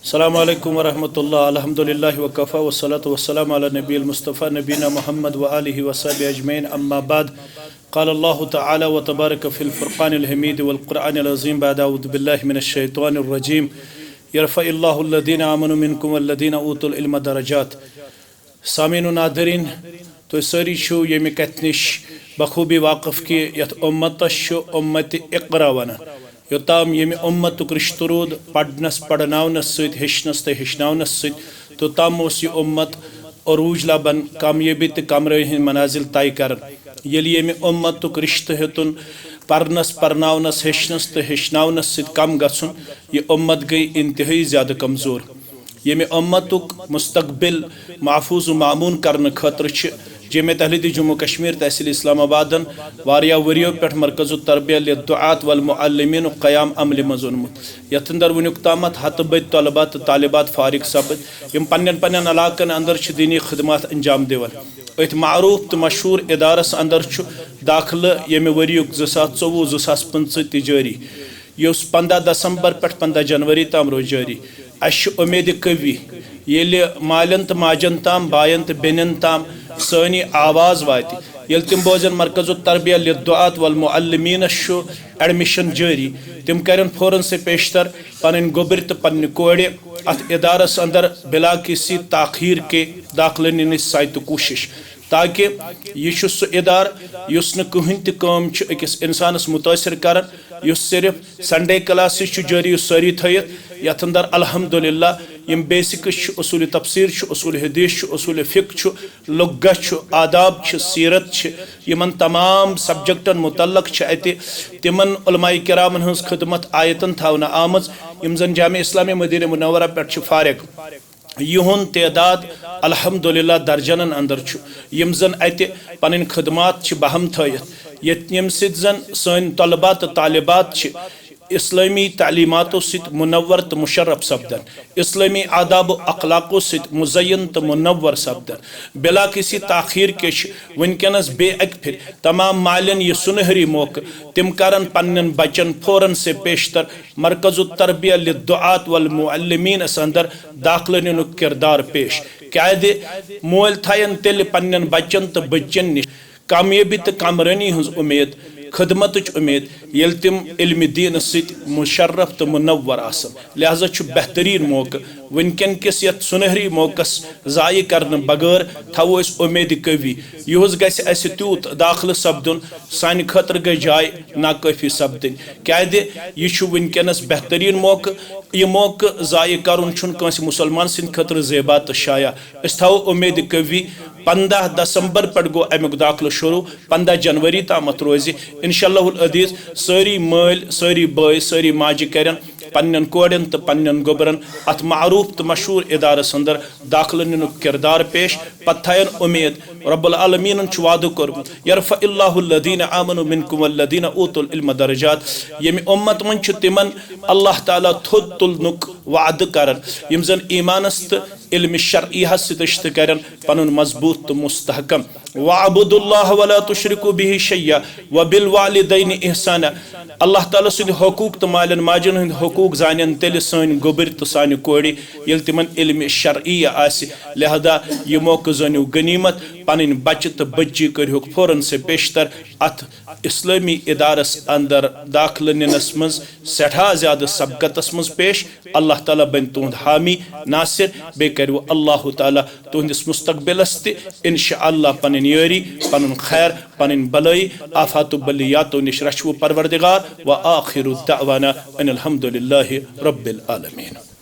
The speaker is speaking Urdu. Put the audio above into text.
السلام علیکم ورحمۃ اللہ الحمد للہ وکفا والصلاة والسلام علی نبی المصطفیٰ نبینا محمد وآلہ وصحبہ اجمعین اما بعد قال اللہ تعالی وتبارک فی الفرقان الحمید والقرآن العظیم بعد اعوذ باللہ من الشیطان الرجیم یرفع اللہ الذین آمنوا منکم والذین اوتوا العلم درجات. سامعین و ناظرین تو ساری چھو یمی کتھ نش بخوبی واقف کی یت امتس چھو امت اقرا ونان یوتام یمی امتک رشتہ رود پڑھنس پڑھناونس ست ہیچنس تو ہیچناونس ست توتام اس یہ امت عروج لبن کامیابی تو کامرٲیی ہند منازل طے کران. ییٚلہِ ییٚمہِ امتُک رشتہ ہیوٚتُن پرنس پرناونس ہیچنس تو ہیچناونس ست کم گژھُن یہ امت گئی انتہائی زیادہ کمزور. ییٚمہِ امتُک مستقبل محفوظ و معمون کرنہٕ خٲطرٕ چھِ جمعیت اہلِ جموں کشمیر تحصیل اسلام آبادن واریاہ ؤریو پٮ۪ٹھ مرکز التربیہ للدعاة والمعلمین قیام عملہِ منٛز اوٚنمُت یتھ اندر وُنیُک تامتھ ہتہٕ بٔدۍ طلباء تہٕ طالبات فارغ سپٕدۍ یِم پننٮ۪ن علاقن اندر چھِ دینی خدمات انجام دِوان. أتھۍ معروف تہٕ مشہوٗر ادارس اندر چھُ داخلہٕ ییٚمہِ ؤریُک 2024-2025 تہِ جٲری یُس 15 دسمبر پٮ۪ٹھ 15 جنوری تام روزِ جٲری. اَسہِ چھُ اُمید قوی ییٚلہِ مالٮ۪ن تہٕ ماجن تام بایَن تہٕ بیٚنٮ۪ن تام سٲنی آواز واتہِ ییٚلہِ تِم بوزن مرکز التربیہ للدعاة والمعلمینس چھُ ایڈمِشن جٲری تِم کرن فوراً سے پیشتر پنٕنۍ گوٚبٕرۍ تہٕ پننہِ کورِ اتھ ادارس اندر بلا کسی تاخیر کے داخلہ نِنٕچ سعی تہٕ کوٗشش تاکہ یہ چھُ سُہ ادارٕ یُس نہٕ کٕہٕنۍ تہِ کٲم چھُ أکِس انسانس مُتٲثر کران یُس صرف سنڈے کلاسز چھُ جٲری سٲری تھٲیِتھ یتھ اندر الحمدللہ یم بیسکس چھُ اصوٗلِ تفسیر چھُ اصوٗلِ حدیث چھُ اصوٗلِ فقہ چھُ لغہ چھُ آداب چھُ سیرت چھِ یمن تمام سبجیکٹن متعلق چھِ اتہِ تمن علماء کرامن ہٕنٛز خدمت آیتن تھاونہٕ آمٕژ یم زن جامع اسلامیہ مدینہ منورہ پٮ۪ٹھ چھِ فارغ. یہُنٛد تعداد الحمدللہ درجنن اندر چھُ یم زن اتہِ پنٕنۍ خدمات چھِ بہم تھٲیِتھ ییٚمہِ سۭتۍ زن سٲنۍ طلباء تہٕ طالبات چھِ اسلامی تعلیماتو ست منور تو مشرف سپدن اسلامی آداب و اخلاقو ست مزین تو منور سپدن بلا کسی تاخیر کے ونکس بے اک پھر تمام مالین یہ سنہری موقع تم کرن پنن بچن فوراً سے پیشتر مرکز التربیہ للدعاة والمعلمین اس اندر داخلہ نینک کردار پیش قائد مول تھائن تیل پنن بچن تو بچن نش کامیابی تو کامرانی ہنز امید خدمت امید یل تم علم دین ست مشرف تو منور آسن. لہذا چھُ بہترین موقع ونکن کس یت سنہری موقع ضائع کرنے بغیر تھو اس امید قوی یہس گژھِ اسہِ تیوت داخلہ سپدن سانہِ خٲطرٕ گٔے جاے ناکٲفی سپدن کیازِ یہ چھُ ونکس بہترین موقع یہ موقع ضائع کرن چھُنہٕ کٲنٛسہِ مُسلمان سٕنٛدِ خٲطرٕ زیبا تہٕ شایع. أسۍ تھاوو امید قوی 15 دسمبر پٮ۪ٹھ گوٚو امیُک داخلہ شروع 15 جنوری تامتھ روزِ انشاءاللہ العزیز سٲری مٲلۍ سٲری بٲے سٲری ماجہِ کرن پنن کورن تو پنن گوبرن ات معروف تو مشہور ادارس اندر داخلہ نینک کردار پیش پتہ تھاین امید رب العالمین چھ وعدہ کورمت یرفع اللہ الذین آمنوا منکم والذین اوتوا العلم درجات. ییٚمہِ امت من چھ تمن اللہ تعالیٰ تھوٚد تُلنُک وعدہ کران یم زن ایمانس تو علم شرعیہس ست کرن پنن مضبوط تو مستحکم. وَاعْبُدُوا اللَّهَ وَلَا تُشْرِكُوا بِهِ شَيْئًا وَبِالْوَالِدَيْنِ إِحْسَانًا. اللہ تعالیٰ سٕنٛدِ حقوق تو مالین ماجن ہند حقوق زانن تیل سٲنۍ گوبٕرۍ تو سانہِ کورِ ییٚلہِ تمن علم شرعی آسہِ. لہذا یہ موقع زٲنِو غنیمت پنٕنۍ بچہ تو بچی کرہوکھ فوراً سے پیشتر ات اسلامی ادارس اندر داخلہ نِنس منٛز سٹھاہ زیادہ سبقتس منٛز پیش. اللہ تعالیٰ بن تہنٛد حامی ناصر بیٚیہِ کرو اللہ تعالیٰ تہنٛدس مستقبلس تہِ انشاءاللہ پنٕنۍ یٲری پنُن خیر پنٕنۍ بلٲیی آفات و بلیاتو نش رچھو پروردگار. وآخر دعوانا ان الحمد للہ رب العالمین.